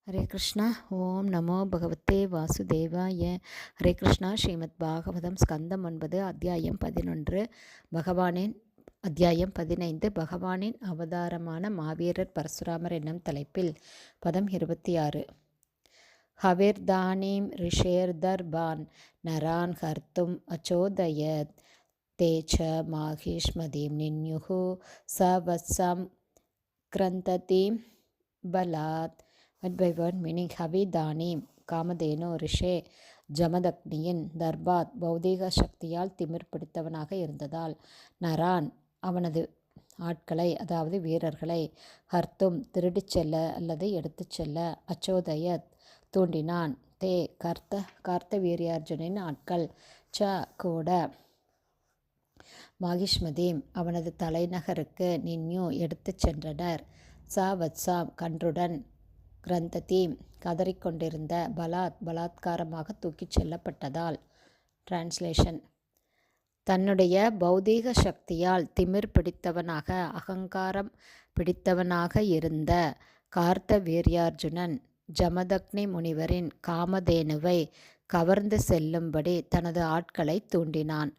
ஹரே கிருஷ்ணா. ஓம் நமோ பகவத்தே வாசுதேவாய. ஹரே கிருஷ்ணா. ஸ்ரீமத் பாகவதம் ஸ்கந்தம் 9 அத்தியாயம் 11 பகவானின் அத்தியாயம் 15 பகவானின் அவதாரமான மாவீரர் பரசுராமர் என்னும் தலைப்பில் பதம் 26. ஹவிர்தானீம் ரிஷேர்தர்பான் நரான் ஹர்த்தும் அச்சோதயத் தேச்ச மாஹிஷ்மதீம் நின்யுஹு சவத்சம் கிரந்ததீம் பலாத். word by word meaning. ஹவிதானீம் Kamadhenu ரிஷே ஜமதக்னியின் Darbar பௌதீக சக்தியால் திமிர் பிடித்தவனாக இருந்ததால் நரான் அவனது ஆட்களை அதாவது வீரர்களை ஹர்த்தும் திருடிச் செல்ல அல்லது எடுத்துச் செல்ல அச்சோதயத் தூண்டினான். தே கார்த்த வீரியார்ஜுனின் ஆட்கள் ச கூட மாகிஷ்மதீம் அவனது தலைநகருக்கு நின்யு எடுத்துச் சென்றனர். ச வத்சாம் கன்றுடன் கிரந்ததீம் கதறிக்கொண்டிருந்த பலாத்காரமாக தூக்கிச் செல்லப்பட்டதால். டிரான்ஸ்லேஷன். தன்னுடைய பௌதீக சக்தியால் திமிர் பிடித்தவனாக அகங்காரம் பிடித்தவனாக இருந்த கார்த்த வீரியார்ஜுனன் ஜமதக்னி முனிவரின் காமதேனுவை கவர்ந்து செல்லும்படி தனது ஆட்களை தூண்டினான்.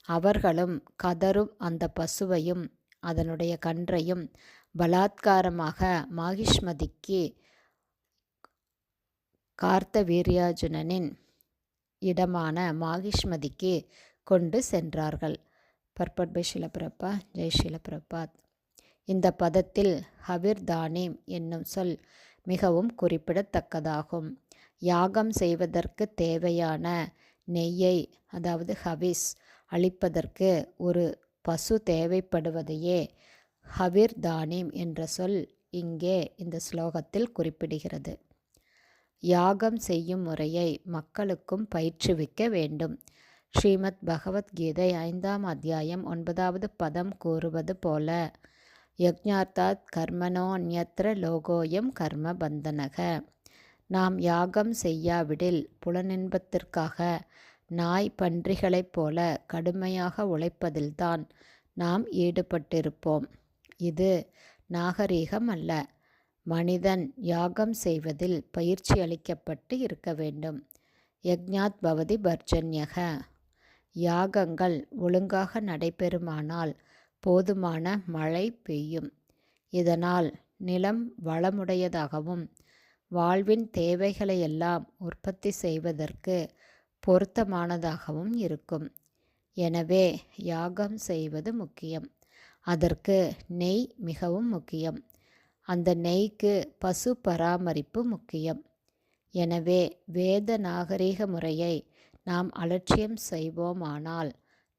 அவர்களும் கதரும் அந்த பசுவையும் அதனுடைய கன்றையும் பலாத்காரமாக மாகிஷ்மதிக்கு கார்த்த வீரியார்ஜுனனின் இடமான மாகிஷ்மதிக்கு கொண்டு சென்றார்கள். பர்பட் பை ஷில பிரபா. ஜெய் ஷில பிரபாத். இந்த பதத்தில் ஹவிர்தானீம் என்னும் சொல் மிகவும் குறிப்பிடத்தக்கதாகும். யாகம் செய்வதற்கு தேவையான நெய்யை அதாவது ஹவிஸ் அளிப்பதற்கு ஒரு பசு தேவைப்படுவதையே ஹவிர்தானீம் என்ற சொல் இங்கே இந்த ஸ்லோகத்தில் குறிப்பிடுகிறது. யாகம் செய்யும் முறையை மக்களுக்கும் பயிற்றுவிக்க வேண்டும். ஸ்ரீமத் பகவத்கீதை 5ஆம் அத்தியாயம் 9வது பதம் கூறுவது போல யஜ்ஞார்த்தாத் கர்மனோ அந்யத்ர லோகோயம் கர்ம பந்தனக. நாம் யாகம் செய்யாவிடில் புலனின்பத்திற்காக நாய் பன்றிகளைப் போல கடுமையாக உழைப்பதில்தான் நாம் ஈடுபட்டிருப்போம். இது நாகரீகம் அல்ல. மனிதன் யாகம் செய்வதில் பயிற்சி அளிக்கப்பட்டு இருக்க வேண்டும். யஜ்ஞாத் பவதி பர்ஜன்யக. யாகங்கள் ஒழுங்காக நடைபெறுமானால் போதுமான மழை பெய்யும். இதனால் நிலம் வளமுடையதாகவும் வாழ்வின் தேவைகளையெல்லாம் உற்பத்தி செய்வதற்கு பொருத்தமானதாகவும் இருக்கும். எனவே யாகம் செய்வது முக்கியம். அதற்கு நெய் மிகவும் முக்கியம். அந்த நெய்க்கு பசு பராமரிப்பு முக்கியம். எனவே வேத நாகரீக முறையை நாம் அலட்சியம் செய்வோமானால்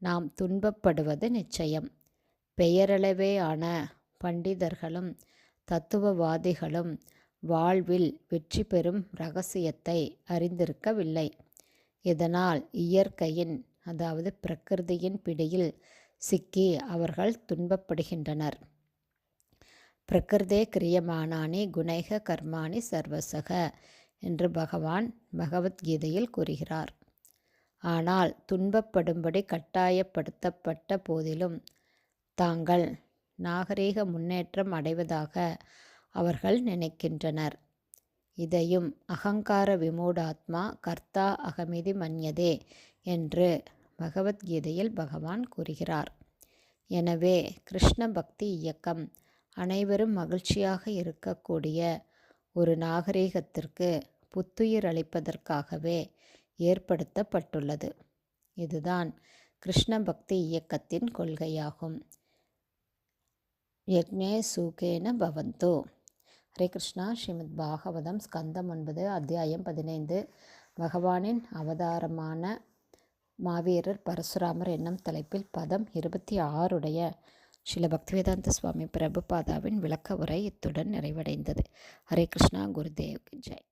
நாம் துன்பப்படுவது நிச்சயம். பெயரளவே ஆன பண்டிதர்களும் தத்துவவாதிகளும் வாழ்வில் வெற்றி பெறும் இரகசியத்தை அறிந்திருக்கவில்லை. இதனால் இயற்கையின் அதாவது பிரகிருதியின் பிடியில் சிக்கி அவர்கள் துன்பப்படுகின்றனர். பிரகிருதே கிரியமானானி குணைக கர்மாணி சர்வசக என்று பகவான் பகவத்கீதையில் கூறுகிறார். ஆனால் துன்பப்படும்படி கட்டாயப்படுத்தப்பட்ட போதிலும் தாங்கள் நாகரீக முன்னேற்றம் அடைவதாக அவர்கள் நினைக்கின்றனர். இதையும் அகங்கார விமூடாத்மா கர்த்தா அகமிதி மன்யதே என்று பகவத்கீதையில் பகவான் கூறுகிறார். எனவே கிருஷ்ண பக்தி இயக்கம் அனைவரும் மகிழ்ச்சியாக இருக்கக்கூடிய ஒரு நாகரீகத்திற்கு புத்துயிர் அளிப்பதற்காகவே ஏற்படுத்தப்பட்டுள்ளது. இதுதான் கிருஷ்ண பக்தி இயக்கத்தின் கொள்கையாகும். யக்ஞே சூகேன பவந்தோ. ஹரே கிருஷ்ணா. ஸ்ரீமத் பாகவதம் ஸ்கந்தம் 9 அத்தியாயம் 15 பகவானின் அவதாரமான மாவீரர் பரசுராமர் என்னும் தலைப்பில் பதம் 26 ஸ்ரீல பக்திவேதாந்த சுவாமி பிரபுபாதாவின் விளக்க உரை இத்துடன் நிறைவடைந்தது. ஹரே கிருஷ்ணா. குருதேவ் ஜெய்.